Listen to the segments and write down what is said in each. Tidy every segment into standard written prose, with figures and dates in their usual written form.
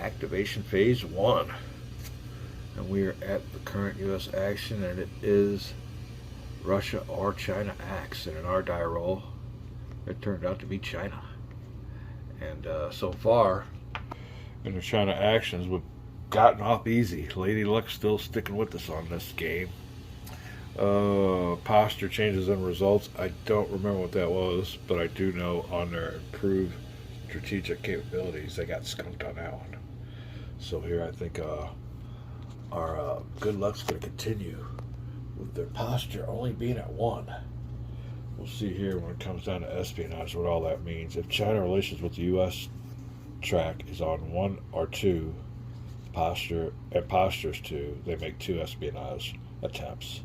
activation phase 1. And we are at the current U.S. action, and it is Russia or China acts. And in our die roll, it turned out to be China. And so far, in the China actions, we've gotten off easy. Lady Luck still sticking with us on this game. Posture changes and results. I don't remember what that was, but I do know on their improved strategic capabilities, they got skunked on that one. So here I think our good luck's going to continue with their posture only being at 1. We'll see here when it comes down to espionage what all that means. If China relations with the U.S. track is on 1 or 2, postures 2, they make 2 espionage attempts.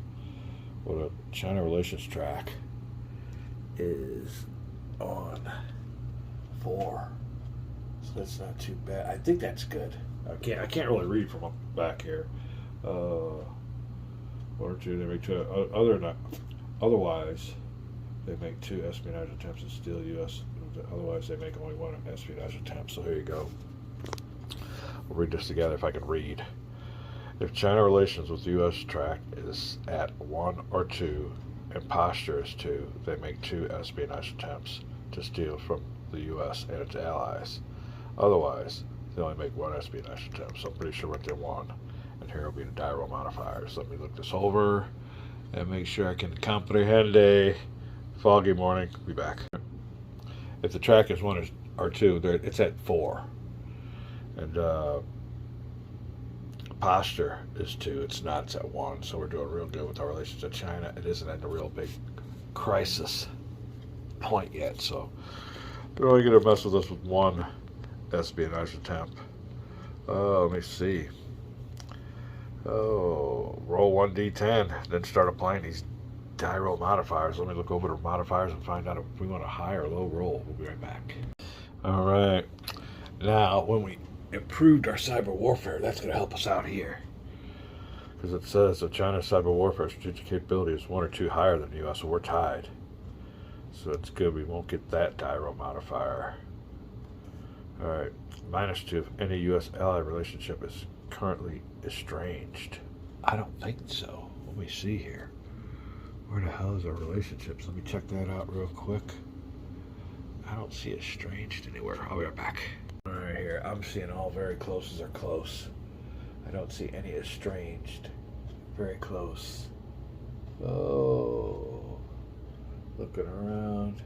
Well, the China relations track is on 4, so that's not too bad. I think that's good. I can't really read from up back here. 1 or 2, they make 2. Otherwise, they make 2 espionage attempts to steal U.S. Otherwise, they make only 1 espionage attempt. So here you go. We'll read this together if I can read. If China relations with the U.S. track is at 1 or 2 and posture is 2, they make 2 espionage attempts to steal from the U.S. and its allies. Otherwise, they only make 1 espionage attempt. So I'm pretty sure what they want. And here will be the die roll modifiers. Let me look this over and make sure I can comprehend a foggy morning. Be back. If the track is 1 or 2, it's at 4. And posture is 2. It's not. It's at 1. So we're doing real good with our relations to China. It isn't at a real big crisis point yet. So they're only going to mess with us with 1 espionage attempt. Let me see. Roll 1d10, then start applying these die roll modifiers. Let me look over the modifiers and find out if we want a high or low roll. We'll be right back. All right. Now, when we improved our cyber warfare, that's going to help us out here. Because it says that China's cyber warfare strategic capability is 1 or 2 higher than the U.S., so we're tied. So it's good. We won't get that die roll modifier. All right. -2 if any U.S. ally relationship is currently estranged. I don't think so. Let me see here. Where the hell is our relationships? Let me check that out real quick. I don't see estranged anywhere. I'll be right back. All right, here. I'm seeing all very closes are close. I don't see any estranged. Very close. Oh. Looking around.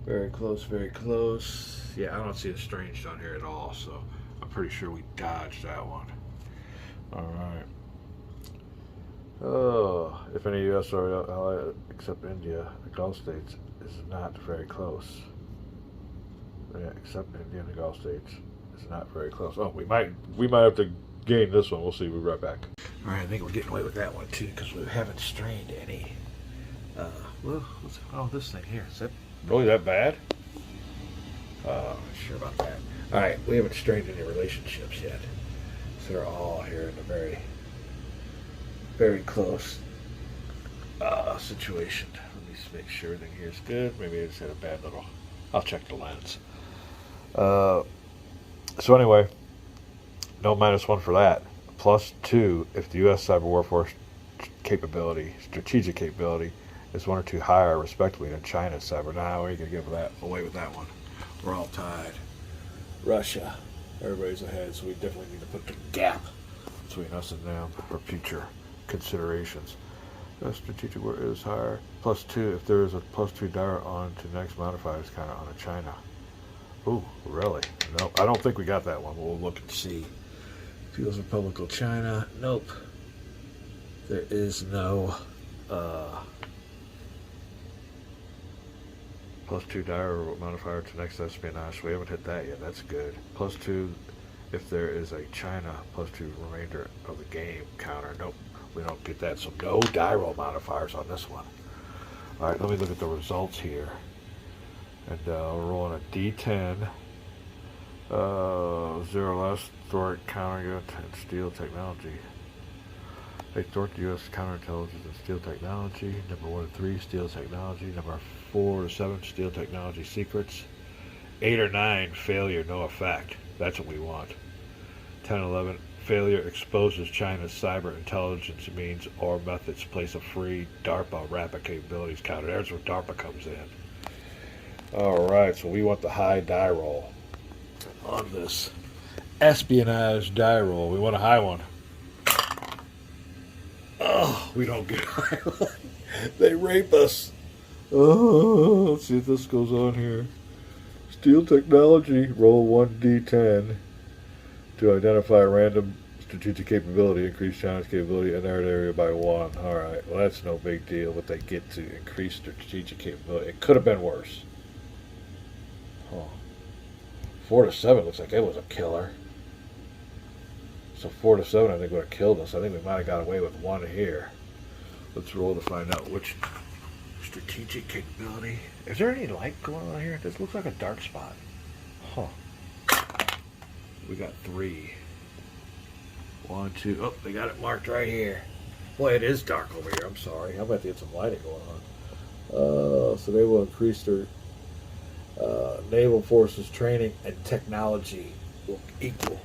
Very close, very close. Yeah, I don't see estranged on here at all, so I'm pretty sure we dodged that one. All right. Oh, if any U.S. or ally except India, the Gulf states, is not very close. Yeah, except India and the Gulf states is not very close. Oh, we might have to gain this one. We'll see. We'll be right back. All right, I think we're getting away with that one too because we haven't strained any. Well, what's this thing here? Is that really that bad? Not sure about that. All right, we haven't strained any relationships yet, so they're all here in a very, very close situation. Let me just make sure everything here is good. Maybe I just had a bad little. I'll check the lens. So anyway, no -1 for that. +2 if the U.S. cyber warfare capability, strategic capability, is 1 or 2 higher, respectively, than China's cyber. Now, we're going to give away with that one. We're all tied. Russia, everybody's ahead, so we definitely need to put the gap between us and them for future considerations. The strategic war is higher. +2 if there is a +2 dart on to next modifier is kind of on a China. Ooh, really? No, I don't think we got that one. We'll look and see. People's Republic of China. Nope. There is no +2 dire modifier to next espionage. We haven't hit that yet. That's good. +2 if there is a China +2 remainder of the game counter. Nope. We don't get that. So no die roll modifiers on this one. All right, let me look at the results here. And we're rolling a D10. 0 less thwart counter unit and steel technology. They thwart the U.S. counterintelligence and steel technology. Number 1 to 3, steel technology. Number 4 to 7, steel technology secrets. 8 or 9, failure, no effect. That's what we want. 1011. Failure exposes China's cyber intelligence means or methods. Place a free DARPA rapid capabilities counter. There's where DARPA comes in. Alright, so we want the high die roll on this espionage die roll. We want a high one. Oh, we don't get high one. They rape us. Oh, let's see if this goes on here. Steal technology. Roll 1d10 to identify a random strategic capability. Increase China's capability in that area by 1. Alright, well that's no big deal, but they get to increase their strategic capability. It could have been worse. Huh. 4 to 7 looks like it was a killer. So 4 to 7 I think would have killed us. I think we might have got away with 1 here. Let's roll to find out which strategic capability. Is there any light going on here? This looks like a dark spot. Huh. We got 3. 1, 2. Oh, they got it marked right here. Boy, it is dark over here. I'm sorry. I'm about to get some lighting going on. So they will increase their naval forces training and technology will equal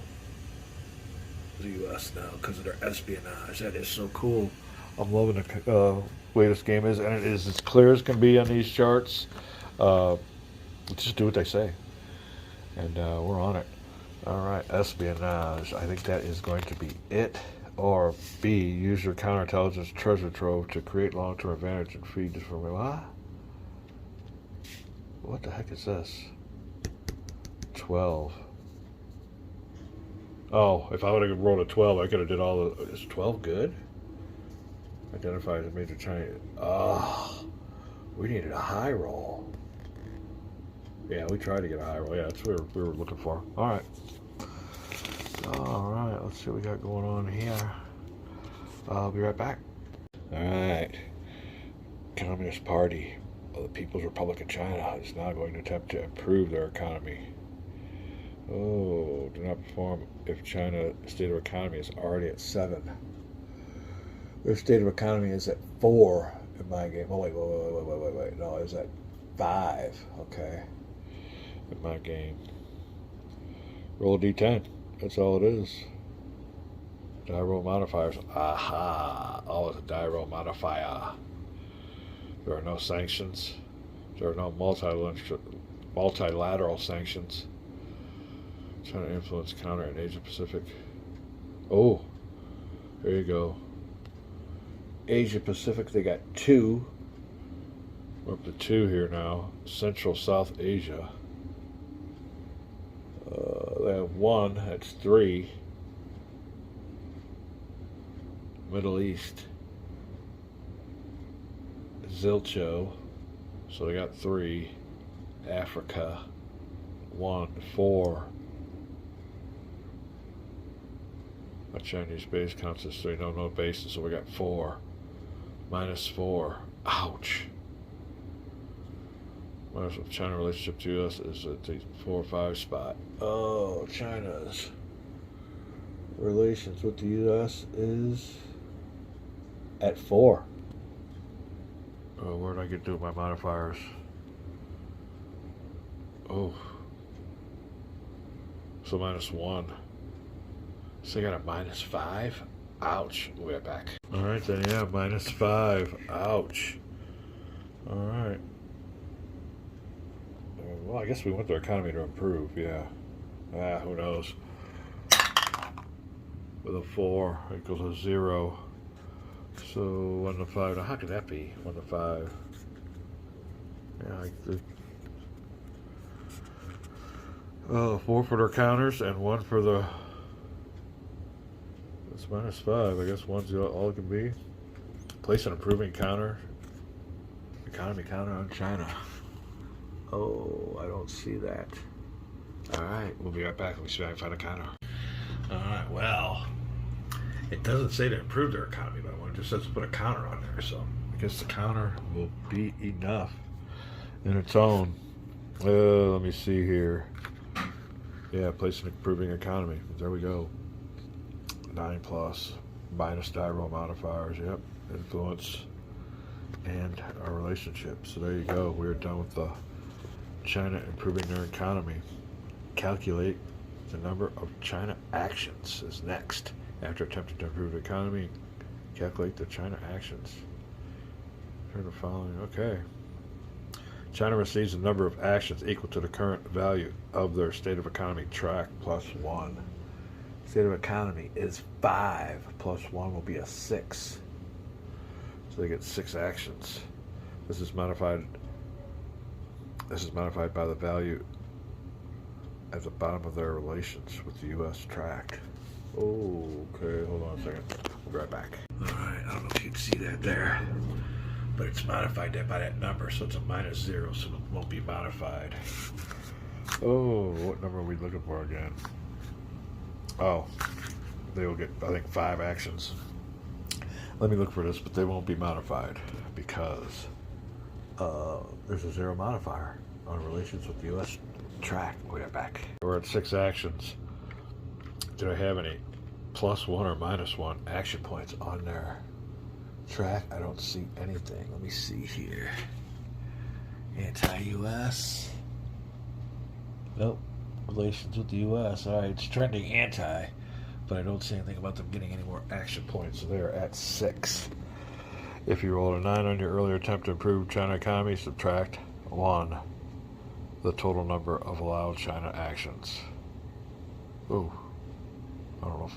the U.S. now because of their espionage. That is so cool. I'm loving the way this game is, and it is as clear as can be on these charts. Let's just do what they say, and we're on it. All right, espionage. I think that is going to be it. Or B, use your counterintelligence treasure trove to create long-term advantage and feed this from what the heck is this? 12. Oh, if I would have rolled a 12, I could have did all the... Is 12 good? Identify as a major Chinese... Oh, we needed a high roll. Yeah, we tried to get a high roll. Yeah, that's what we were looking for. All right. All right, let's see what we got going on here. I'll be right back. All right. Communist Party of the People's Republic of China is now going to attempt to improve their economy. Oh, do not perform if China's state of economy is already at 7. Their state of economy is at 4 in my game. Oh, wait. No, it's at 5. Okay. In my game. Roll a d10. That's all it is. Die roll modifiers. Aha! Oh, it's a die roll modifier. There are no sanctions. There are no multilateral sanctions. China influence counter in Asia Pacific. Oh, there you go. Asia Pacific, they got 2. We're up to 2 here now. Central South Asia. They have 1. That's 3. Middle East. Zilcho. So they got 3. Africa. 1, 4. A Chinese base counts as 3. No bases, so we got 4. -4. Ouch. China relationship to us is at the 4 or 5 spot. Oh, China's relations with the U.S. is at 4. Oh, where did I get to with my modifiers? Oh. So -1. So I got a -5. Ouch. We're back. Alright then, yeah, -5. Ouch. Alright. Well, I guess we want their economy to improve, yeah. Who knows? With a 4 equals a 0. So 1 to 5. Now, how could that be? 1 to 5. Yeah, 4 for their counters and 1 for the. It's -5. I guess 1's all it can be. Place an improving counter. Economy counter on China. Oh, I don't see that. Alright, we'll be right back. Let me see if I can find a counter. Alright, well, it doesn't say to improve their economy by 1. It just says to put a counter on there. So I guess the counter will be enough in its own. Let me see here. Yeah, place an improving economy. There we go. 9+. Minus die roll modifiers. Yep. Influence. And our relationship. So there you go. We're done with the China improving their economy. Calculate The number of China actions is next. After attempting to improve the economy, calculate the China actions. Turn the following. Okay. China receives a number of actions equal to the current value of their state of economy track plus 1. State of economy is 5 plus 1 will be a 6. So they get 6 actions. This is modified by the value at the bottom of their relations with the U.S. tract. Oh, okay, hold on a second. We'll be right back. Alright, I don't know if you can see that there, but it's modified by that number, so it's a -0, so it won't be modified. Oh, what number are we looking for again? Oh, they will get, I think, 5 actions. Let me look for this, but they won't be modified because there's a 0 modifier on relations with the U.S. tract. We'll get back. We're at 6 actions. Do I have any +1 or -1 action points on their track? I don't see anything. Let me see here. Anti-U.S. Nope. Relations with the U.S. All right, it's trending anti, but I don't see anything about them getting any more action points. So they're at 6. If you rolled a 9 on your earlier attempt to improve China economy, subtract 1, the total number of allowed China actions. Ooh. I don't know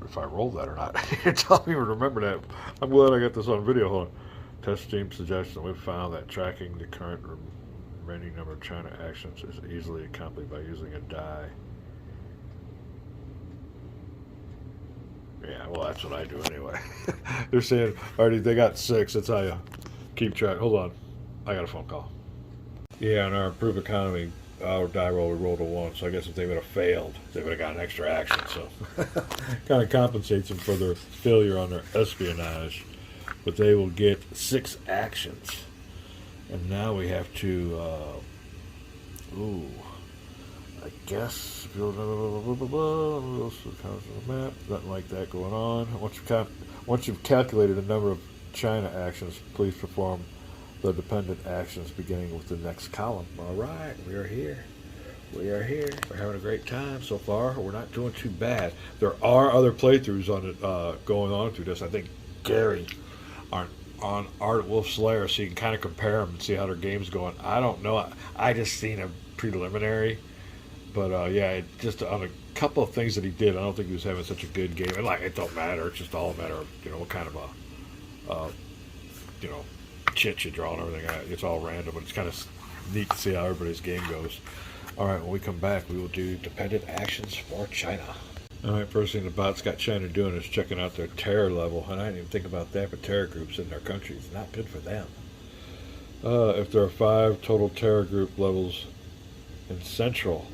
if I rolled that or not. I don't even remember that. I'm glad I got this on video. Hold on. Test team suggestion. We've found that tracking the current remaining number of China actions is easily accomplished by using a die. Yeah, well, that's what I do anyway. They're saying, already they got 6. That's how you keep track. Hold on. I got a phone call. Yeah, on our improved economy, our die roll, we rolled a 1, so I guess if they would have failed, they would have got an extra action, so kind of compensates them for their failure on their espionage, but they will get 6 actions. And now we have to, I guess, map, nothing like that going on. Once you've calculated the number of China actions, please perform the dependent actions beginning with the next column. All right, we are here. We are here. We're having a great time so far. We're not doing too bad. There are other playthroughs on it going on through this. I think Gary on Art Wolf Slayer, so you can kind of compare them and see how their game's going. I don't know. I just seen a preliminary, but yeah, just on a couple of things that he did, I don't think he was having such a good game. And like, it don't matter. It's just all a matter of what kind of a chit you draw and everything. It's all random, but it's kind of neat to see how everybody's game goes. All right, when we come back, we will do dependent actions for China. All right, first thing the bot's got China doing is checking out their terror level, and I didn't even think about that, but terror groups in their country is not good for them. If there are 5 total terror group levels in Central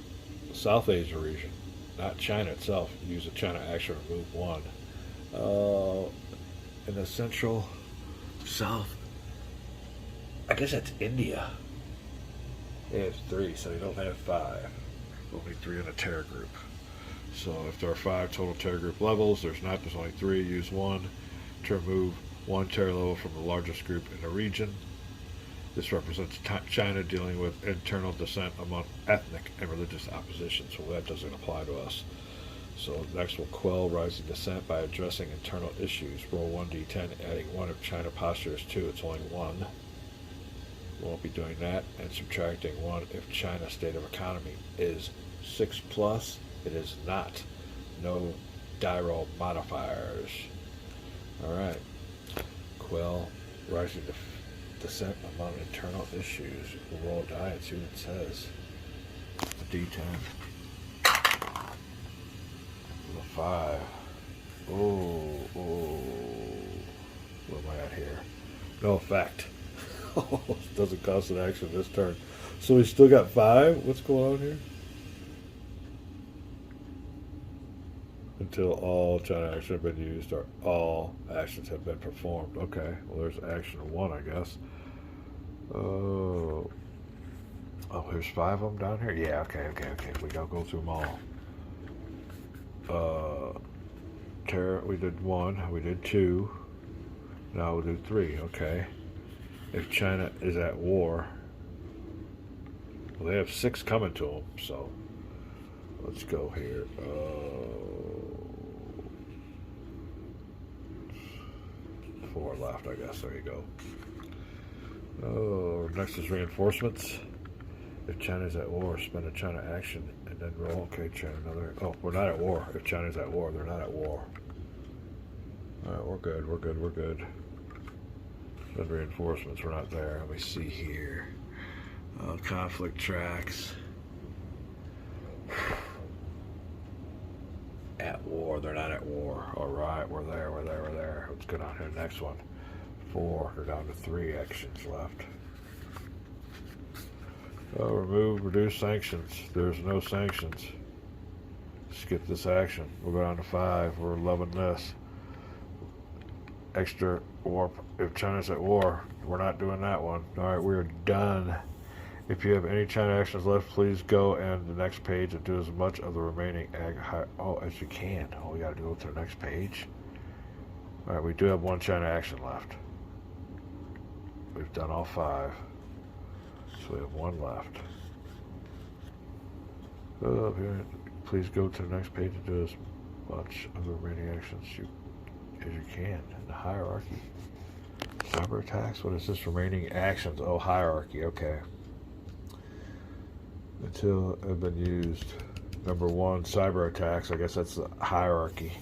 South Asia region, not China itself, use a China action, remove 1. In the Central South, I guess that's India. They have 3, so they don't have 5. Only 3 in a terror group. So if there are 5 total terror group levels, there's only 3. Use 1 to remove 1 terror level from the largest group in the region. This represents China dealing with internal dissent among ethnic and religious opposition, so that doesn't apply to us. So next we'll quell rising dissent by addressing internal issues. Roll 1d10, adding 1 if China posture is 2. It's only 1. We won't be doing that. And subtracting 1 if China's state of economy is 6+. It is not. No die roll modifiers. Alright. Quell rising dissent among internal issues. We'll roll a die and see what it says. A d10. A 5. Oh. What am I at here? No effect. It doesn't cost an action this turn. So we still got 5? What's going on here? Until all China actions have been used or all actions have been performed. Okay, well there's action 1, I guess. Oh, there's 5 of them down here? Yeah, okay. We gotta go through them all. Terror, we did 1, we did 2, now we'll do 3, okay. If China is at war, well, they have 6 coming to them, so Let's go here. 4 left, I guess. There you go. Oh, next is reinforcements. If China's at war, spend a China action and then roll. Okay, China another. Oh, we're not at war. If China's at war, they're not at war. Alright, we're good, we're good, we're good. Spend reinforcements, we're not there. Let me see here. Conflict tracks. At war, they're not at war. Alright, we're there, we're there, we're there. Let's go down here to the next one. 4, we're down to 3 actions left. Remove, reduce sanctions. There's no sanctions. Skip this action. We'll go down to 5. We're loving this. Extra war. If China's at war, we're not doing that one. Alright, we're done. If you have any China actions left, please go and the next page and do as much of the remaining as you can. Oh, we gotta go to the next page. Alright, we do have 1 China action left. We've done all 5. So we have 1 left. Please go to the next page and do as much of the remaining actions as you can in the hierarchy. Cyber attacks? What is this? Remaining actions. Oh, hierarchy. Okay. Until have been used. Number 1, cyber attacks. I guess that's the hierarchy.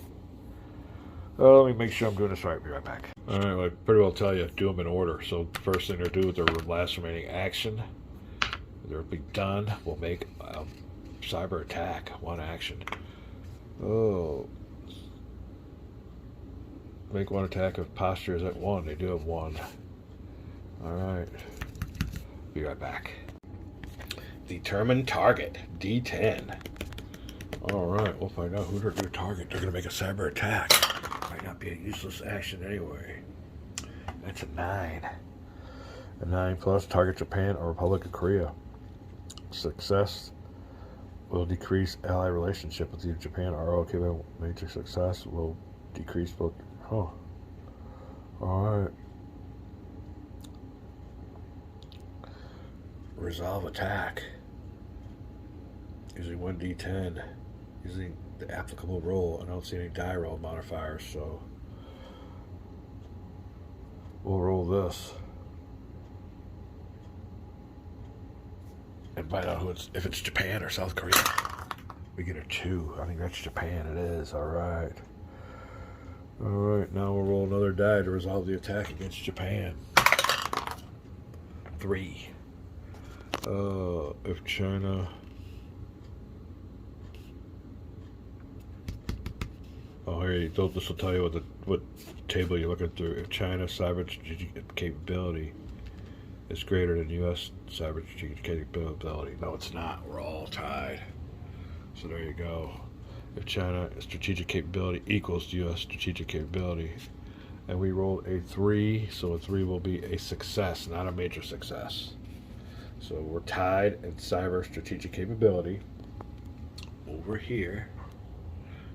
Let me make sure I'm doing this right. Be right back. Alright, well, I pretty well tell you, do them in order. So the first thing to do with their last remaining action, they'll be done. We'll make a cyber attack. 1 action. Oh. Make 1 attack if posture is at 1. They do have 1. Alright. Be right back. Determine target. D10. Alright, we'll find out who they're going to target. They're going to make a cyber attack. Might not be a useless action anyway. That's a 9. A 9 plus, target Japan or Republic of Korea. Success will decrease ally relationship with you. Japan or okay, major success will decrease both. Oh. Alright. Resolve attack. Using 1d10. Using the applicable roll. I don't see any die roll modifiers, so we'll roll this and find out who if it's Japan or South Korea. We get a 2. I think that's Japan. It is. Alright. Alright, now we'll roll another die to resolve the attack against Japan. 3. If China... Oh, here you go. This will tell you what table you're looking through. If China's cyber strategic capability is greater than U.S. cyber strategic capability. No, it's not. We're all tied. So there you go. If China strategic capability equals U.S. strategic capability, and we rolled a 3, so a 3 will be a success, not a major success. So we're tied in cyber strategic capability over here.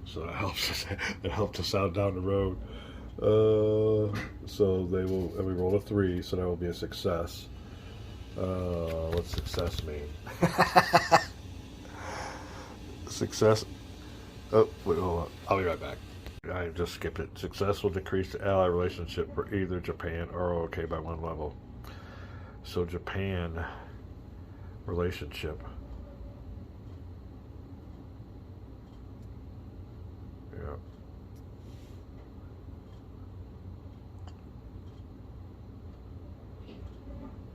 So that helps us. It helps us out down the road. So they will, and we roll a 3, so that will be a success. What's success mean? Success. Oh, wait, hold on. I'll be right back. I just skipped it. Success will decrease the ally relationship for either Japan or OK by 1 level. So Japan relationship. Yeah.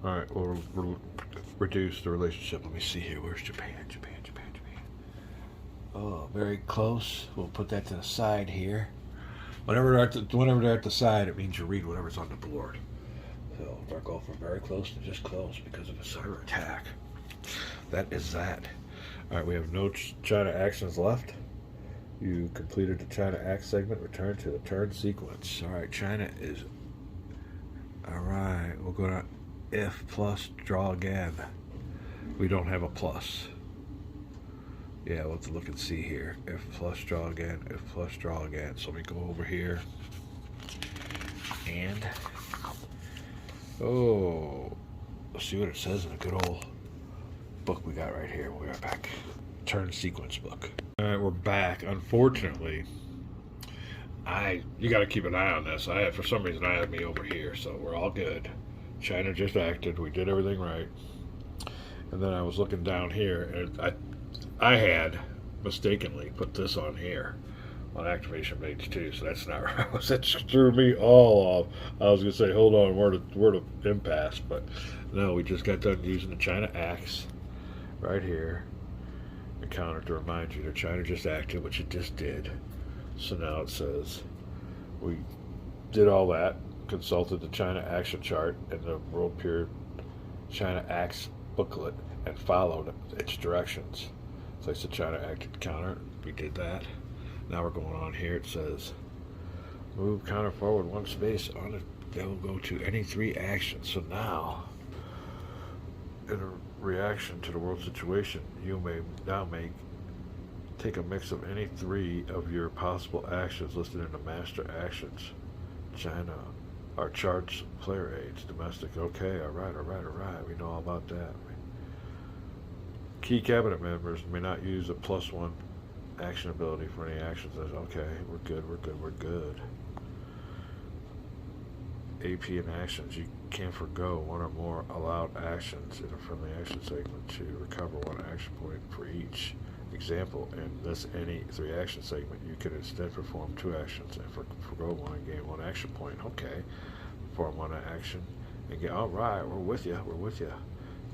All right, we'll reduce the relationship. Let me see here. Where's Japan? Japan. Oh, very close. We'll put that to the side here. Whenever they're at the side, it means you read whatever's on the board. So they're going from very close to just close because of a cyber attack. That is that. All right, we have no China actions left. You completed the China act segment. Return to the turn sequence. All right, China is... All right, we'll go to if plus draw again. We don't have a plus. Yeah, let's look and see here. If plus draw again, if plus draw again. So we go over here. And... oh, let's see what it says in a good old book we got right here. We'll be right back. turn sequence book. All right, we're back. Unfortunately, you got to keep an eye on this. For some reason, I had me over here, so we're all good. China just acted. We did everything right. And then I was looking down here, and I had mistakenly put this on here on activation page 2, so that's not right. That threw me all off. I was gonna say, hold on, we're to impasse, but no, we just got done using the China axe right here, the counter to remind you that China just acted, which it just did. So now it says we did all that, consulted the China action chart and the World Period China axe booklet, and followed its directions. So it's the China acted counter. We did that. Now we're going on here. It says move counter forward 1 space on it. They will go to any 3 actions. So now, in a reaction to the world situation, you may now take a mix of any 3 of your possible actions listed in the master actions. China, our charts, player aids, domestic. Okay, all right. We know all about that. Key cabinet members may not use a +1 action ability for any actions. Okay, we're good. AP and actions. You can forgo 1 or more allowed actions in a friendly action segment to recover 1 action point for each. Example, in this any 3 action segment, you can instead perform 2 actions and forgo 1 and gain 1 action point. Okay, perform 1 action and get. All right, we're with you.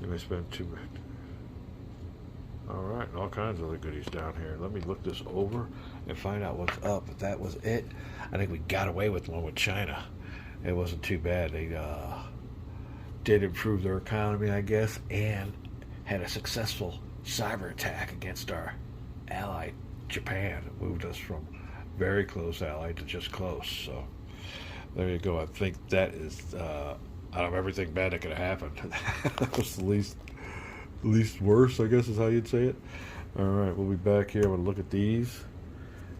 You may spend 2. All right, all kinds of other goodies down here. Let me look this over and find out what's up. If that was it, I think we got away with one with China. It wasn't too bad. They did improve their economy, I guess, and had a successful cyber attack against our ally, Japan. It moved us from very close ally to just close. So there you go. I think that is, out of everything bad that could have happened, that was the least worse, I guess is how you'd say it. All right, we'll be back here. I'm going to look at these.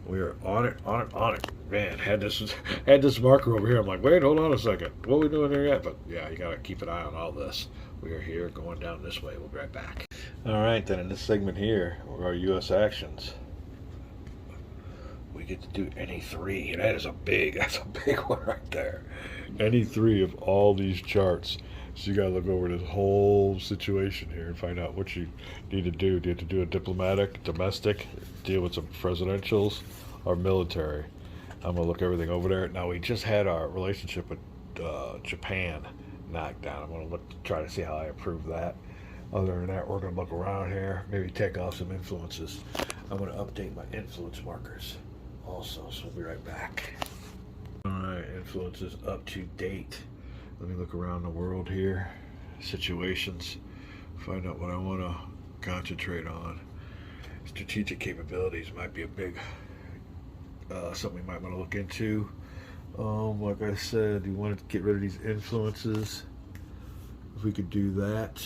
We are on it. Man, had this marker over here. I'm like, wait, hold on a second. What are we doing here yet? But yeah, you got to keep an eye on all this. We are here going down this way. We'll be right back. All right, then in this segment here, our U.S. actions, we get to do any 3. And that's a big one right there. Any 3 of all these charts. So you got to look over this whole situation here and find out what you need to do. Do you have to do a diplomatic, domestic, deal with some presidentials, or military? I'm going to look everything over there. Now, we just had our relationship with Japan knocked down. I'm going to try to see how I improve that. Other than that, we're going to look around here, maybe take off some influences. I'm going to update my influence markers also, so we'll be right back. All right, influences up to date. Let me look around the world here, situations, find out what I want to concentrate on. Strategic capabilities might be a big, something we might want to look into. Like I said, you want to get rid of these influences. If we could do that.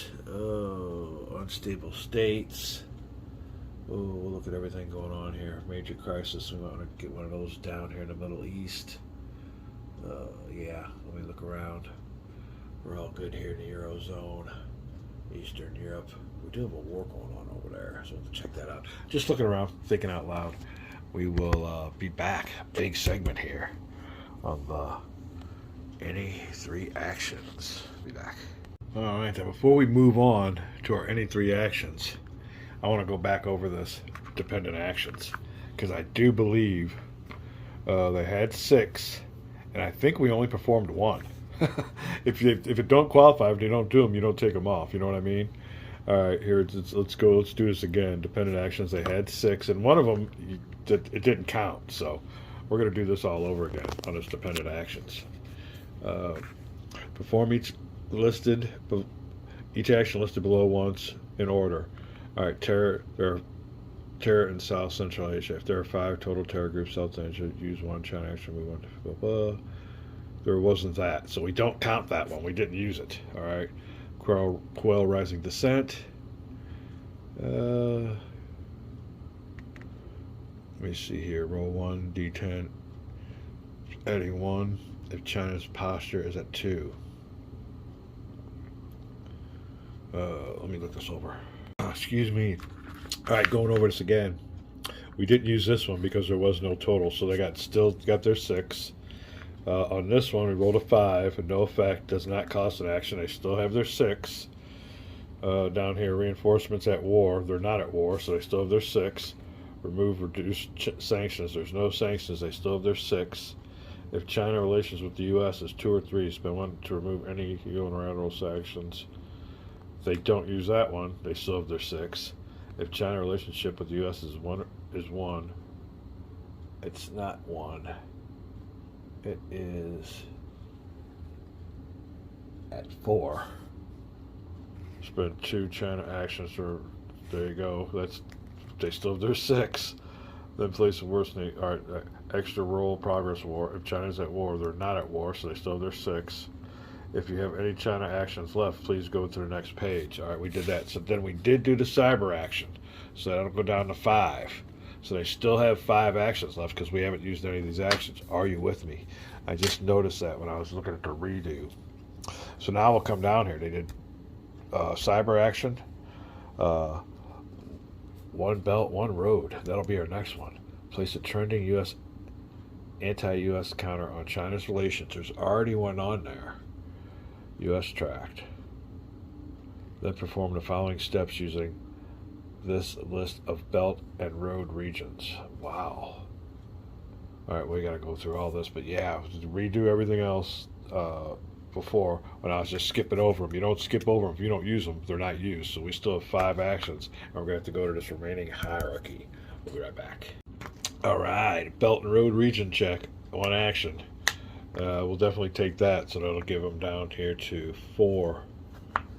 Unstable states. We'll look at everything going on here. Major crisis, we want to get one of those down here in the Middle East. Yeah, let me look around. We're all good here in the Eurozone, Eastern Europe. We do have a war going on over there, so we'll check that out. Just looking around, thinking out loud. We will be back. Big segment here on the any 3 actions. Be back. All right, then before we move on to our any 3 actions, I want to go back over this dependent actions because I do believe they had 6, and I think we only performed 1. If it don't qualify, if they don't do them, you don't take them off. You know what I mean? All right, here let's go. Let's do this again. Dependent actions. They had 6, and one of them it didn't count. So we're going to do this all over again on this dependent actions. Perform each action listed below once in order. All right, terror in South Central Asia. If there are 5 total terror groups, South Asia, use 1 China action. We want to blah, blah. There wasn't that, so we don't count that one. We didn't use it. All right, quell rising descent. Let me see here. Roll 1 d10. Adding 1 if China's posture is at 2. Let me look this over. Excuse me. All right, going over this again. We didn't use this one because there was no total, so they still got their 6. On this one, we rolled a 5, and no effect, does not cost an action. They still have their 6. Down here, reinforcements at war. They're not at war, so they still have their 6. Remove reduced sanctions. There's no sanctions. They still have their 6. If China relations with the U.S. is 2 or 3, spend 1 to remove any unilateral sanctions. If they don't use that one, they still have their 6. If China relationship with the U.S. is 1, it's not 1. It is at 4. Spend 2 China actions, or there you go. They still have their 6. Then place a worsening. All right, extra roll progress war. If China's at war, they're not at war, so they still have their 6. If you have any China actions left, please go to the next page. All right, we did that. So then we did do the cyber action, so that'll go down to 5. So they still have 5 actions left because we haven't used any of these actions. Are you with me? I just noticed that when I was looking at the redo. So now we'll come down here. They did cyber action, 1 belt, 1 road. That'll be our next one. Place a trending U.S. anti-U.S. counter on China's relations. There's already one on there. U.S. tract. Then perform the following steps using this list of belt and road regions. Wow. All right, we got to go through all this, but yeah, redo everything else before when I was just skipping over them. You don't skip over them if you don't use them; they're not used. So we still have 5 actions, and we're gonna have to go to this remaining hierarchy. We'll be right back. All right, belt and road region check, 1 action. We'll definitely take that, so that'll give them down here to 4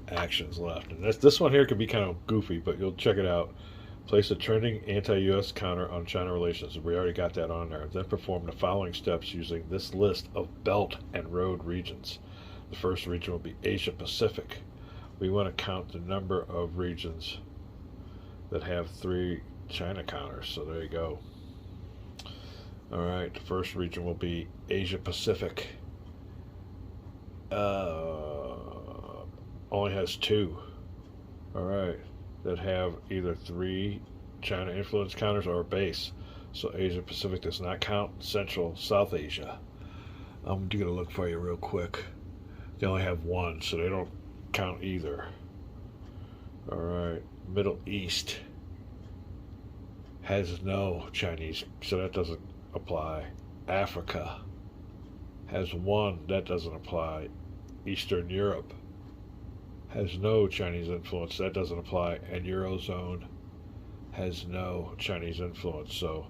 actions left. And this one here could be kind of goofy, but you'll check it out. Place a trending anti-U.S. counter on China relations. We already got that on there. Then perform the following steps using this list of belt and road regions. The first region will be Asia Pacific. We want to count the number of regions that have 3 China counters. So there you go. All right, the first region will be Asia Pacific. Only has 2. All right, that have either 3 China influence counters or a base. So Asia Pacific does not count. Central, South Asia. I'm going to look for you real quick. They only have 1, so they don't count either. All right, Middle East has no Chinese, so that doesn't apply. Africa has 1, that doesn't apply. Eastern Europe has no Chinese influence, that doesn't apply. And Eurozone has no Chinese influence. So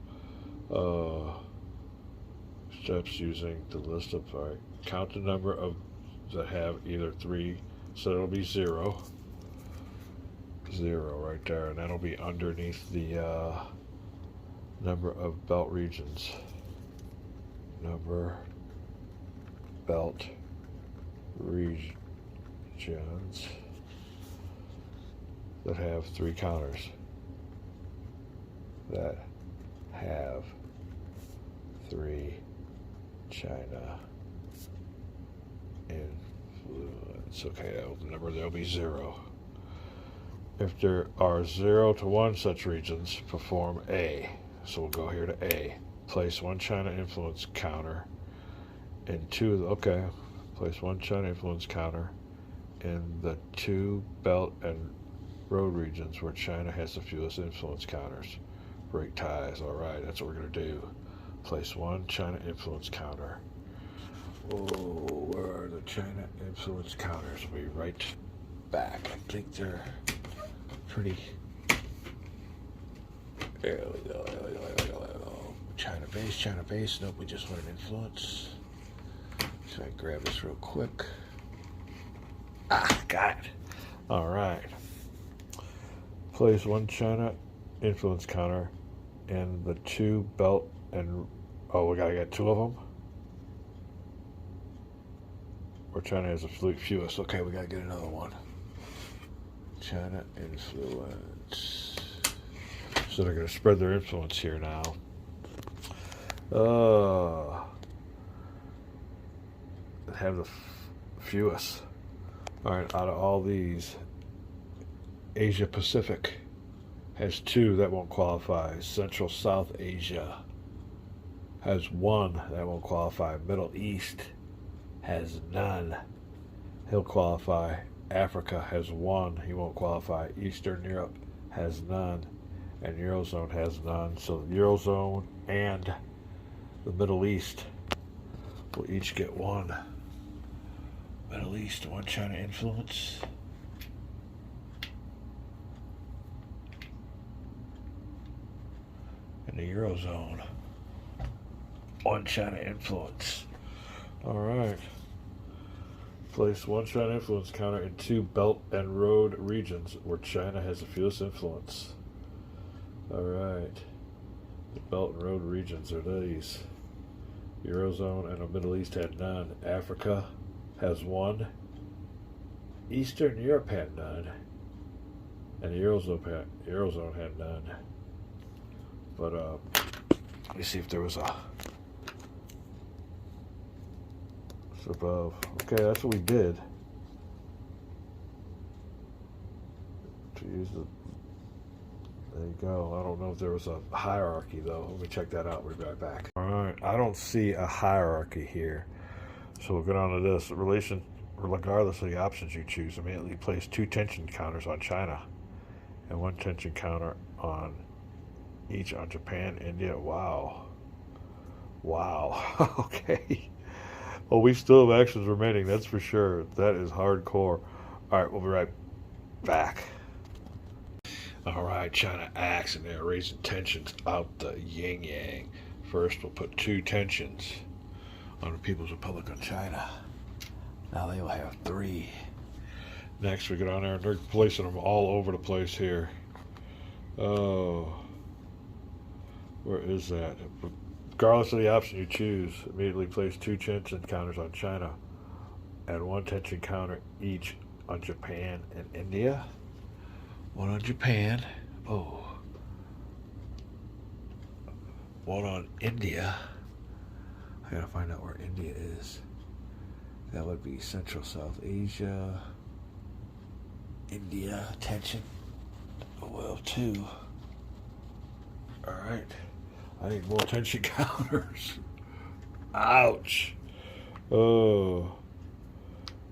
steps using the list of, all right, count the number of that have either 3, so it'll be 0 right there, and that'll be underneath the number of belt regions. Number belt regions that have 3 counters that have 3 China influence. Okay, the number there'll be 0. If there are 0 to 1 such regions, perform A. So we'll go here to A. Place 1 China influence counter in 2. Okay, place 1 China influence counter in the 2 belt and road regions where China has the fewest influence counters. Break ties. All right, that's what we're going to do. Place 1 China influence counter. Oh, where are the China influence counters? We'll be right back. I think they're pretty. There we go. China base. Nope, we just want an influence. So I grab this real quick. Got it. All right. Place 1 China influence counter in the 2 belt and we gotta get 2 of them. Where China has the fewest. Okay, we gotta get another one. China influence. So they're gonna spread their influence here now. Have the fewest. All right, out of all these, Asia Pacific has 2. That won't qualify. Central South Asia has 1. That won't qualify. Middle East has none. He'll qualify. Africa has 1. He won't qualify. Eastern Europe has none. And Eurozone has none. So the Eurozone and the Middle East will each get 1. Middle East, 1 China influence. And the Eurozone, 1 China influence. All right. Place 1 China influence counter in 2 Belt and Road regions where China has the fewest influence. All right. The Belt and Road regions are these. Eurozone and the Middle East had none. Africa has 1. Eastern Europe had none. And the Eurozone had none. But let me see if there was a above. Okay, that's what we did. To use the. There you go. I don't know if there was a hierarchy though. Let me check that out. We'll be right back. All right, I don't see a hierarchy here. So we'll get on to this. Regardless of the options you choose, immediately place 2 tension counters on China and 1 tension counter on each on Japan, India. Wow. Okay. Well, we still have actions remaining, that's for sure. That is hardcore. All right, we'll be right back. All right, China acts, and they're raising tensions out the yin-yang. First, we'll put 2 tensions on the People's Republic of China. Now they will have 3. Next, we get on there, and they're placing them all over the place here. Oh, where is that? Regardless of the option you choose, immediately place 2 tension counters on China and 1 tension counter each on Japan and India. 1 on Japan. Oh. 1 on India. I gotta find out where India is. That would be Central South Asia. India tension. Well, 2. All right. I need more tension counters. Ouch. Oh.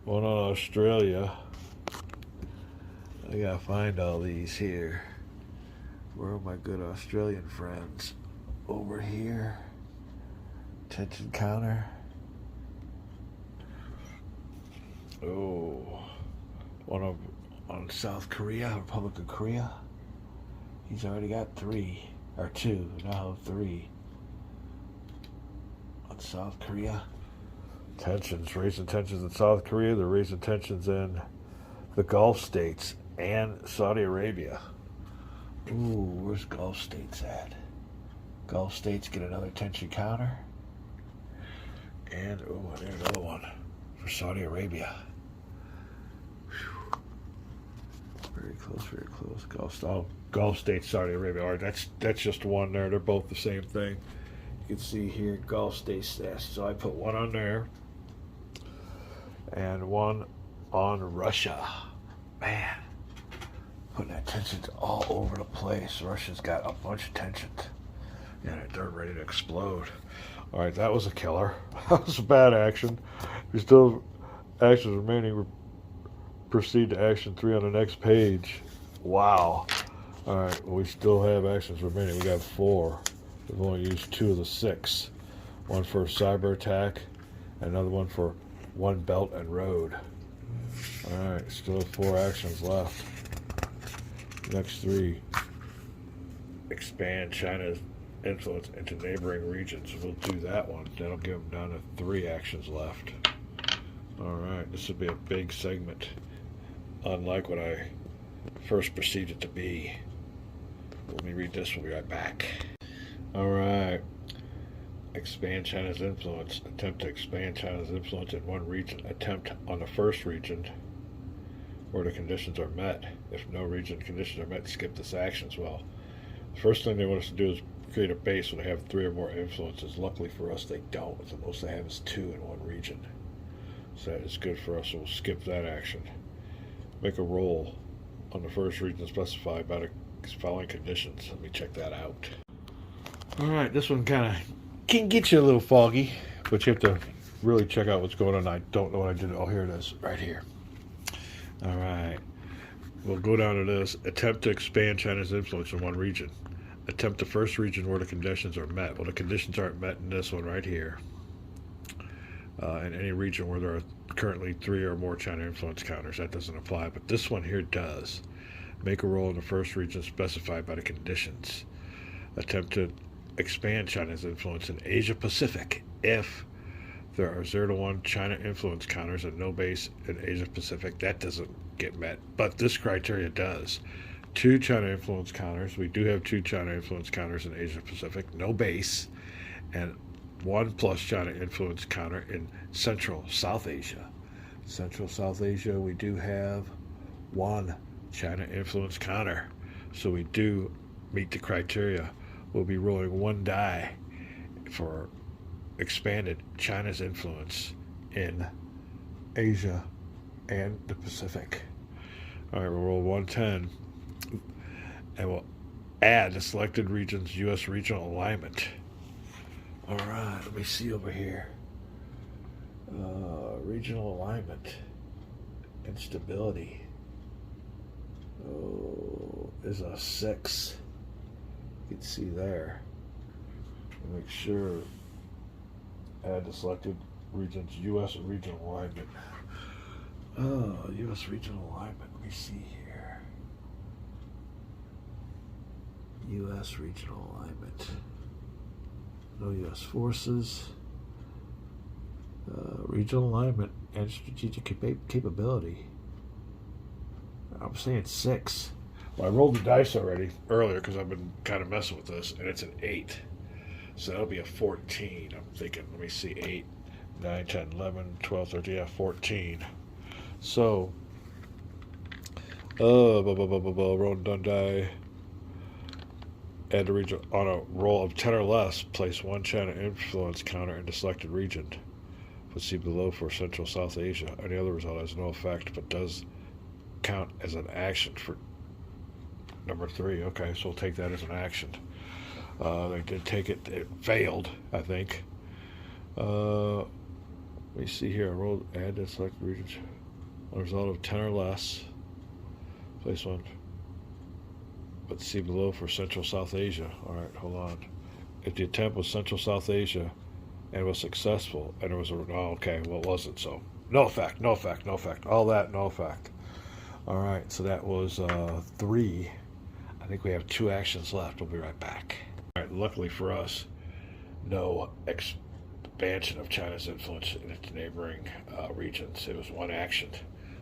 1 on Australia. I gotta find all these here. Where are my good Australian friends? Over here. Tension counter. Oh. 1 on South Korea, Republic of Korea. He's already got 3. Or 2, now 3. On South Korea. Tensions, raising tensions in South Korea. They're raising tensions in the Gulf states and Saudi Arabia. Ooh, where's Gulf states at? Gulf states get another tension counter. And, oh, there's another one for Saudi Arabia. Whew. Very close, very close. Gulf states, Saudi Arabia. All right, that's just 1 there. They're both the same thing. You can see here, Gulf states. So I put 1 on there. And 1 on Russia. Man, putting that tensions all over the place. Russia's got a bunch of tensions. Yeah, they're ready to explode. All right, that was a killer. That was a bad action. We still have actions remaining. We proceed to action 3 on the next page. Wow. All right, well, we still have actions remaining. We got 4. We've only used 2 of the 6. 1 for cyber attack, and another 1 for 1 Belt and Road. All right, still have 4 actions left. Next 3. Expand China's influence into neighboring regions. We'll do that one. That'll give them down to 3 actions left. All right, this will be a big segment, unlike what I first perceived it to be. Let me read this. We'll be right back. All right. Expand China's influence. Attempt to expand China's influence in 1 region. Attempt on the first region where the conditions are met. If no region conditions are met, skip this action as well. The first thing they want us to do is create a base where they have 3 or more influences. Luckily for us, they don't. The most they have is 2 in 1 region. So that is good for us, so we'll skip that action. Make a roll on the first region specified by the following conditions. Let me check that out. All right, this one kind of can get you a little foggy, but you have to really check out what's going on. I don't know what I did. Oh, here it is, right here. All right, we'll go down to this. Attempt to expand China's influence in one region. Attempt the first region where the conditions are met. Well, the conditions aren't met in this one right here. In any region where there are currently 3 or more China influence counters, that doesn't apply, but this one here does. Make a roll in the first region specified by the conditions. Attempt to expand China's influence in Asia Pacific if there are 0 to 1 China influence counters and no base in Asia Pacific. That doesn't get met, but this criteria does. 2 China influence counters. We do have 2 China influence counters in Asia Pacific, no base, and 1 plus China influence counter in Central South Asia. Central South Asia, we do have 1 China influence counter, so we do meet the criteria. We'll be rolling 1 die for expanded China's influence in Asia and the Pacific. All right, we'll roll 110, and we'll add the selected region's U.S. regional alignment. All right, let me see over here. Regional alignment and stability. Oh, is a 6. You can see there. Make sure add the selected region's U.S. regional alignment. Oh, U.S. regional alignment. Let me see here. U.S. regional alignment. No U.S. forces. Regional alignment and strategic capability. I'm saying 6. Well, I rolled the dice earlier because I've been kind of messing with this, and it's an 8. So that'll be a 14. I'm thinking, let me see, 8, 9, 10, 11, 12, 13, yeah, 14. So, roll done die. Add the region on a roll of 10 or less. Place 1 China influence counter in the selected region. Let's see below for Central South Asia. Any other result has no effect, but does count as an action for number 3. Okay, so we'll take that as an action. They did take it. It failed, I think. Let me see here. I rolled add to selected regions. On a result of 10 or less. Place 1. Let's see below for Central South Asia. All right, hold on. If the attempt was Central South Asia and was successful, and it was okay, well, it wasn't, so no effect, no effect, no effect. All that, no effect. All right, so that was 3. I think we have 2 actions left. We'll be right back. All right, luckily for us, no expansion of China's influence in its neighboring regions. It was 1 action.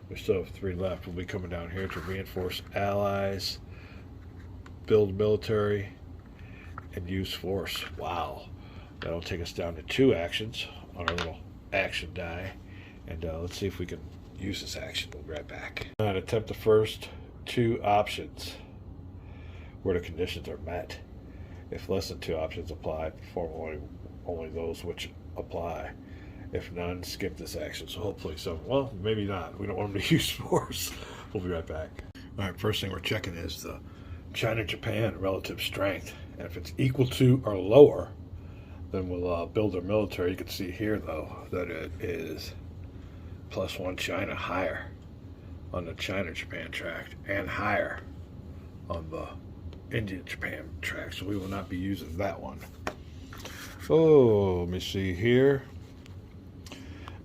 We still have 3 left. We'll be coming down here to reinforce allies, build military, and use force. Wow. That'll take us down to 2 actions on our little action die. And let's see if we can use this action. We'll be right back. And attempt the first 2 options where the conditions are met. If less than 2 options apply, perform only those which apply. If none, skip this action. So hopefully well, maybe not. We don't want them to use force. We'll be right back. All right, first thing we're checking is the China-Japan relative strength. And if it's equal to or lower, then we'll build our military. You can see here, though, that it is +1 China higher on the China-Japan tract and higher on the India-Japan tract. So we will not be using that one. Oh, let me see here.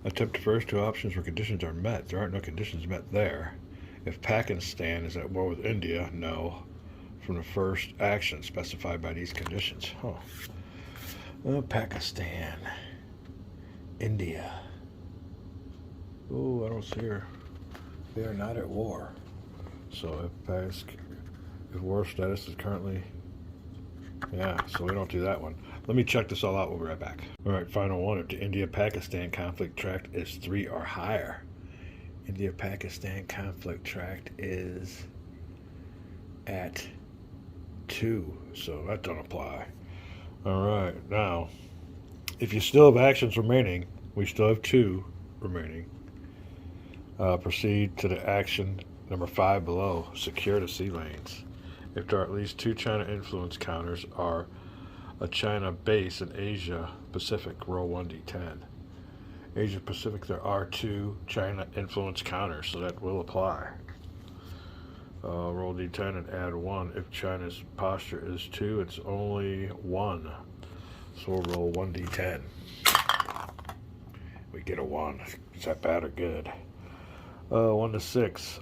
Attempt the first 2 options where conditions are met. There aren't no conditions met there. If Pakistan is at war with India, no. From the first action specified by these conditions. Pakistan. India. Oh, I don't see her. They are not at war. So if war status is currently... Yeah, so we don't do that one. Let me check this all out. We'll be right back. All right, final one. If the India-Pakistan conflict tract is 3 or higher, India-Pakistan conflict tract is at 2, so that don't apply. All right, now, if you still have actions remaining, we still have 2 remaining. Proceed to the action number 5 below. Secure the sea lanes. if there are at least 2 China influence counters are a China base in Asia Pacific. Roll 1d10. Asia Pacific, there are 2 China influence counters, so that will apply. Roll d10 and add 1. If China's posture is 2, it's only 1. So we'll roll 1d10. We get a 1. Is that bad or good? 1 to 6.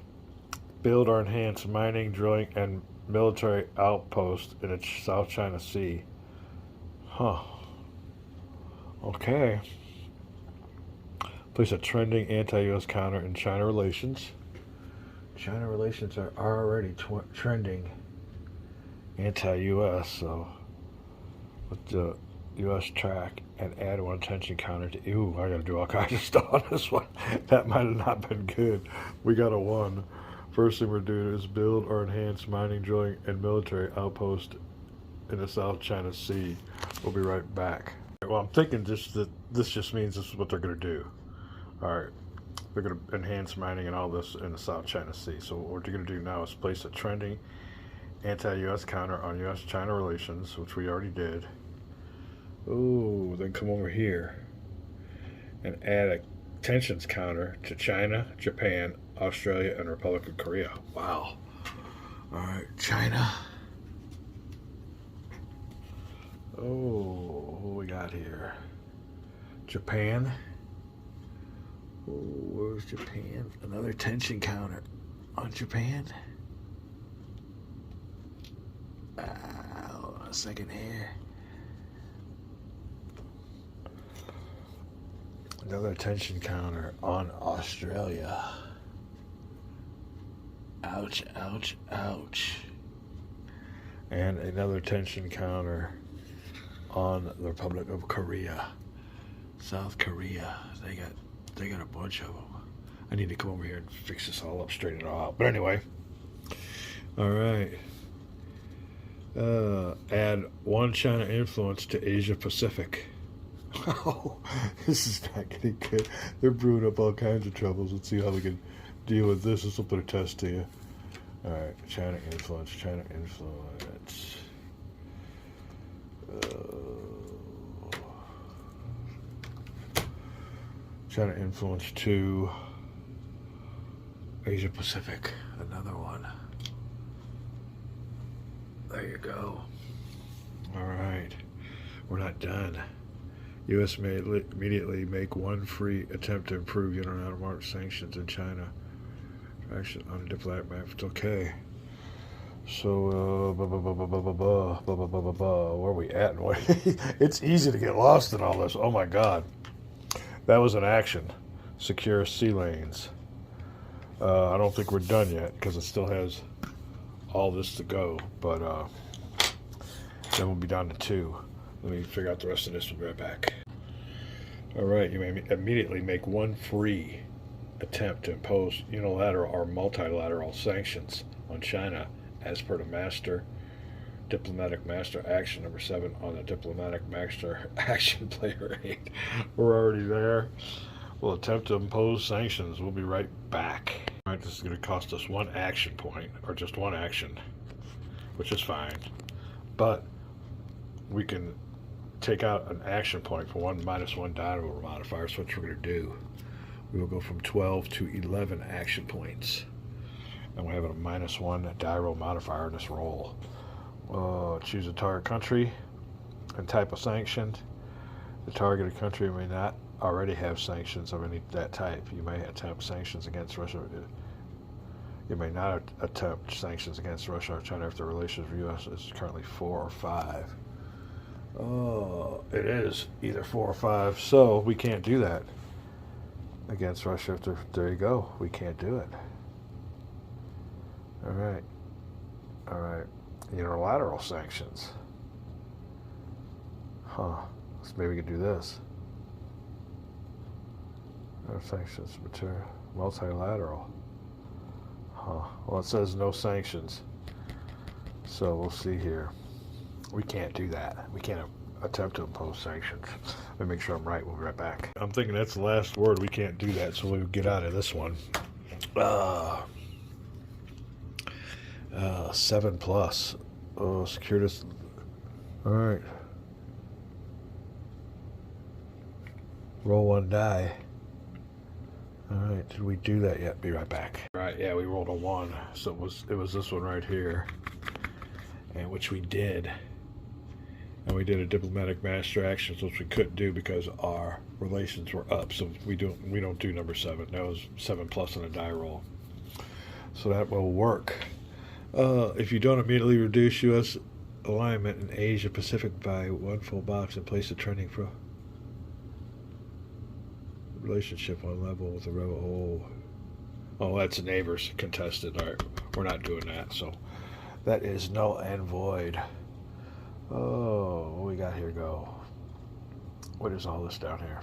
Build or enhance mining, drilling, and military outpost in the South China Sea. Huh. Okay. Place a trending anti-U.S. counter in China relations. China relations are already trending anti-U.S., so with the U.S. track and add 1 tension counter to. Ooh, I gotta do all kinds of stuff on this one. That might have not been good. We got a 1. First thing we're doing is build or enhance mining, drilling, and military outpost in the South China Sea. We'll be right back. Well, I'm thinking just that this just means this is what they're gonna do. All right. They're going to enhance mining and all this in the South China Sea. So what you're going to do now is place a trending anti-U.S. counter on U.S.-China relations, which we already did. Ooh, then come over here and add a tensions counter to China, Japan, Australia, and Republic of Korea. Wow. All right, China. Oh, what we got here? Japan. Oh, where's Japan? Another tension counter on Japan. Hold on a second here. Another tension counter on Australia. Ouch, ouch, ouch. And another tension counter on the Republic of Korea. South Korea. They got a bunch of them. I need to come over here and fix this all up, straighten it all out. But anyway, all right. Add 1 China influence to Asia Pacific. Oh, this is not getting good. They're brewing up all kinds of troubles. Let's see how we can deal with this. This will put a test to you. All right, China influence, China influence. China influence to Asia Pacific. Another one. There you go. All right. We're not done. U.S. may immediately make 1 free attempt to improve unilateral sanctions in China. Action on diplomatic matters. Okay. So, where are we at? It's easy to get lost in all this. Oh my God. That was an action. Secure sea lanes. I don't think we're done yet because it still has all this to go. But then we'll be down to 2. Let me figure out the rest of this. We'll be right back. All right. You may immediately make 1 free attempt to impose unilateral or multilateral sanctions on China as per the Diplomatic Master Action number 7 on the Diplomatic Master Action Player 8. We're already there. We'll attempt to impose sanctions. We'll be right back. All right, this is going to cost us 1 action point, or just 1 action, which is fine. But we can take out an action point for 1 -1 die roll modifier. So what we're going to do, we will go from 12 to 11 action points. And we're having a -1 die roll modifier in this roll. Choose a target country and type of sanction. The targeted country may not already have sanctions of that type. You may attempt sanctions against Russia. You may not attempt sanctions against Russia or China if the relations with the U.S. is currently 4 or 5. It is either 4 or 5, so we can't do that against Russia. There you go. We can't do it. All right. Unilateral sanctions. So maybe we could do this. Sanctions material. Multilateral. Well, it says no sanctions. So we'll see here. We can't do that. We can't attempt to impose sanctions. Let me make sure I'm right. We'll be right back. I'm thinking that's the last word. We can't do that, so we'll get out of this one. 7 plus. Oh, securities. All right. Roll one die. All right, did we do that yet? Be right back. All right, yeah, we rolled a 1, so it was this one right here, and which we did, and we did a diplomatic master actions, which we couldn't do because our relations were up. So we don't do number 7. That was 7 plus on a die roll, so that will work. If you don't immediately reduce U.S. alignment in Asia Pacific by 1 full box and place the trending for relationship on level with the rebel. Oh, that's neighbors contested. All right, we're not doing that. So that is null and void. Oh, what we got here? Go. What is all this down here?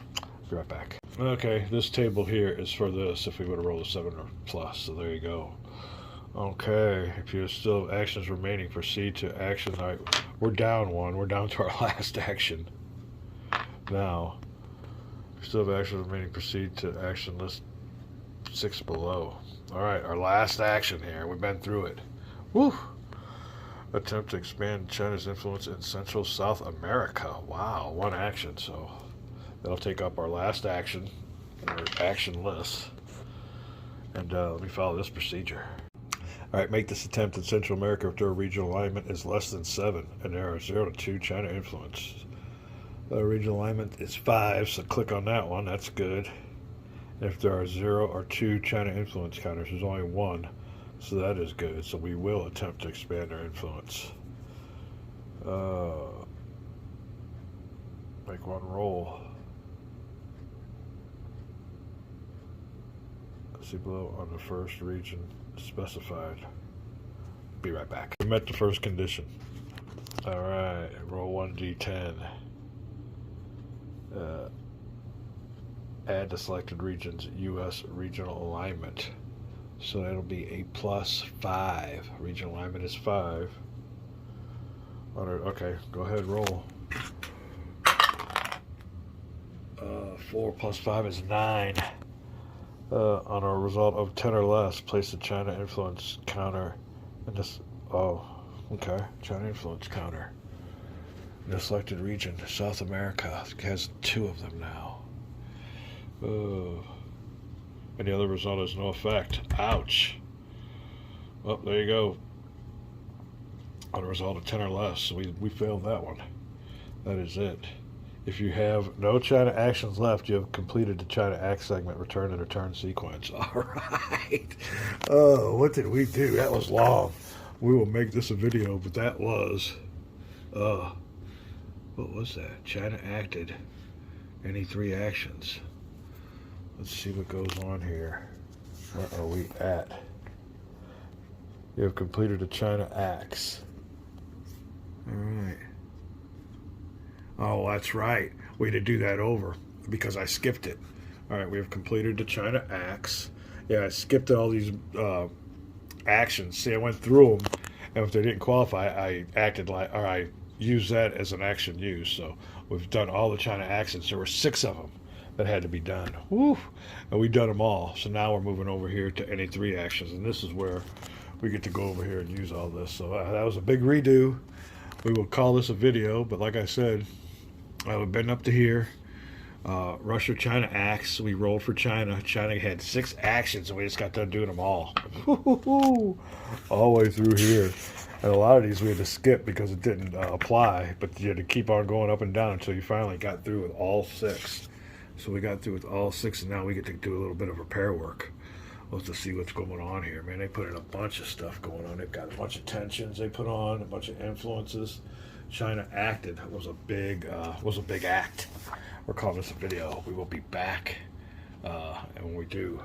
Be right back. Okay, this table here is for this. If we would have rolled a 7 or plus, so there you go. Okay, if you still have actions remaining, proceed to action. All right, we're down 1. We're down to our last action. Now. Still have actions remaining, proceed to action list 6 below. Alright, our last action here. We've been through it. Woo! Attempt to expand China's influence in Central South America. Wow, 1 action. So that'll take up our last action, our action list. And let me follow this procedure. Alright, make this attempt in Central America if their regional alignment is less than 7 and there are 0 to 2 China influence. Regional alignment is 5, so click on that one. That's good. If there are 0 or 2 China influence counters, there's only 1, so that is good. So we will attempt to expand our influence. Make 1 roll. See below on the first region specified. Be right back. We met the first condition. All right, roll 1d10. Add the selected region's U.S. regional alignment. So that'll be a +5. Regional alignment is 5. Okay, go ahead, roll. 4 plus 5 is 9. On a result of 10 or less, place the China influence counter in this. Oh, okay. China influence counter. The selected region, South America, has 2 of them now. And the other result has no effect. Ouch. Well, there you go. On a result of 10 or less, so we failed that one. That is it. If you have no China actions left, you have completed the China Act segment return and return sequence. All right. Oh, what did we do? That was long. We will make this a video, but that was... what was that? China acted. Any 3 actions. Let's see what goes on here. Where are we at? You have completed the China acts. All right. Oh, that's right. We had to do that over because I skipped it. All right, we have completed the China acts. Yeah, I skipped all these actions. See, I went through them, and if they didn't qualify, I acted like, or I used that as an action used. So we've done all the China actions. There were 6 of them that had to be done. Woo! And we've done them all. So now we're moving over here to any 3 actions, and this is where we get to go over here and use all this. So that was a big redo. We will call this a video, but like I said, we've been up to here. Russia, China acts. We rolled for China. China had 6 actions, and we just got done doing them all. All the way through here. And a lot of these we had to skip because it didn't apply, but you had to keep on going up and down until you finally got through with all 6. So we got through with all 6, and now we get to do a little bit of repair work. Let's just see what's going on here, man. They put in a bunch of stuff going on. They've got a bunch of tensions they put on, a bunch of influences. China acted. It was a big act. We're calling this a video. We will be back, and when we do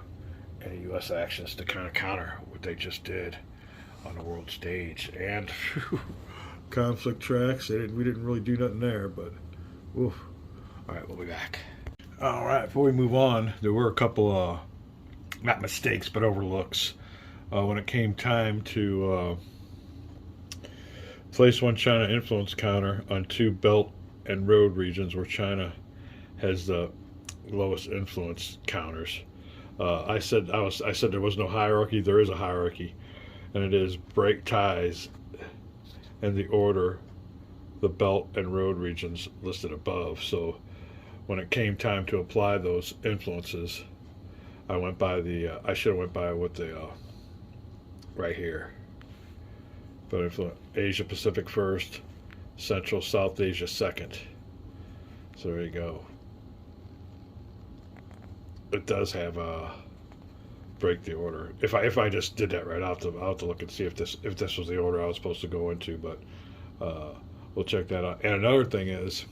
any U.S. actions to kind of counter what they just did on the world stage. And conflict tracks. We didn't really do nothing there, but oof. All right, we'll be back. All right, before we move on, there were a couple not mistakes, but overlooks. When it came time to place 1 China influence counter on 2 belt and road regions where China has the lowest influence counters. I said there was no hierarchy. There is a hierarchy, and it is brake ties in the order the belt and road regions listed above. So when it came time to apply those influences, I went by the I should have went by what the right here, but Asia Pacific first, Central South Asia second. So there you go. It does have a break the order. If I just did that right, I'll have to look and see if this was the order I was supposed to go into. But we'll check that out. And another thing is,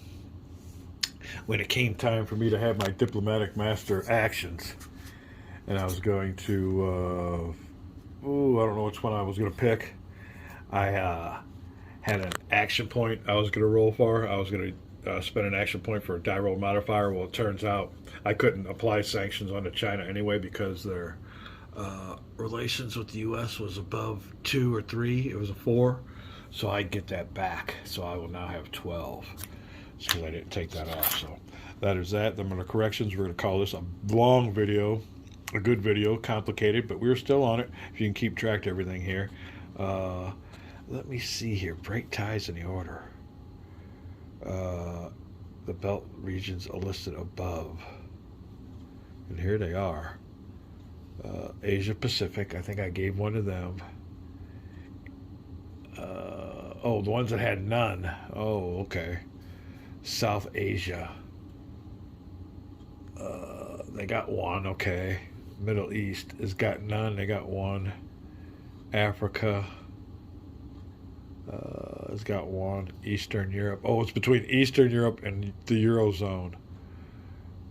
when it came time for me to have my diplomatic master actions, and I was going to, I don't know which one I was going to pick. I had an action point I was going to roll for. I was going to spend an action point for a die roll modifier. Well, it turns out I couldn't apply sanctions onto China anyway because their relations with the U.S. was above 2 or 3. It was a 4. So I get that back. So I will now have 12. So I didn't take that off. So that is that. Then under corrections, we're going to call this a long video, a good video, complicated, but we're still on it. If you can keep track of everything here. Let me see here. Brake ties in the order. The belt regions are listed above. And here they are. Asia Pacific, I think I gave one to them. The ones that had none. Oh, okay. South Asia. They got one, okay. Middle East has got none, they got one. Africa has got one. Eastern Europe. Oh, it's between Eastern Europe and the Eurozone.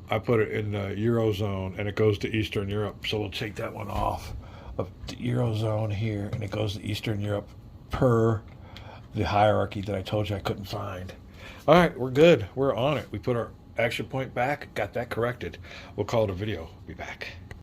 I put it in the Eurozone and it goes to Eastern Europe. So we'll take that one off of the Eurozone here and it goes to Eastern Europe per the hierarchy that I told you I couldn't find. All right, we're good. We're on it. We put our action point back, got that corrected. We'll call it a video. Be back.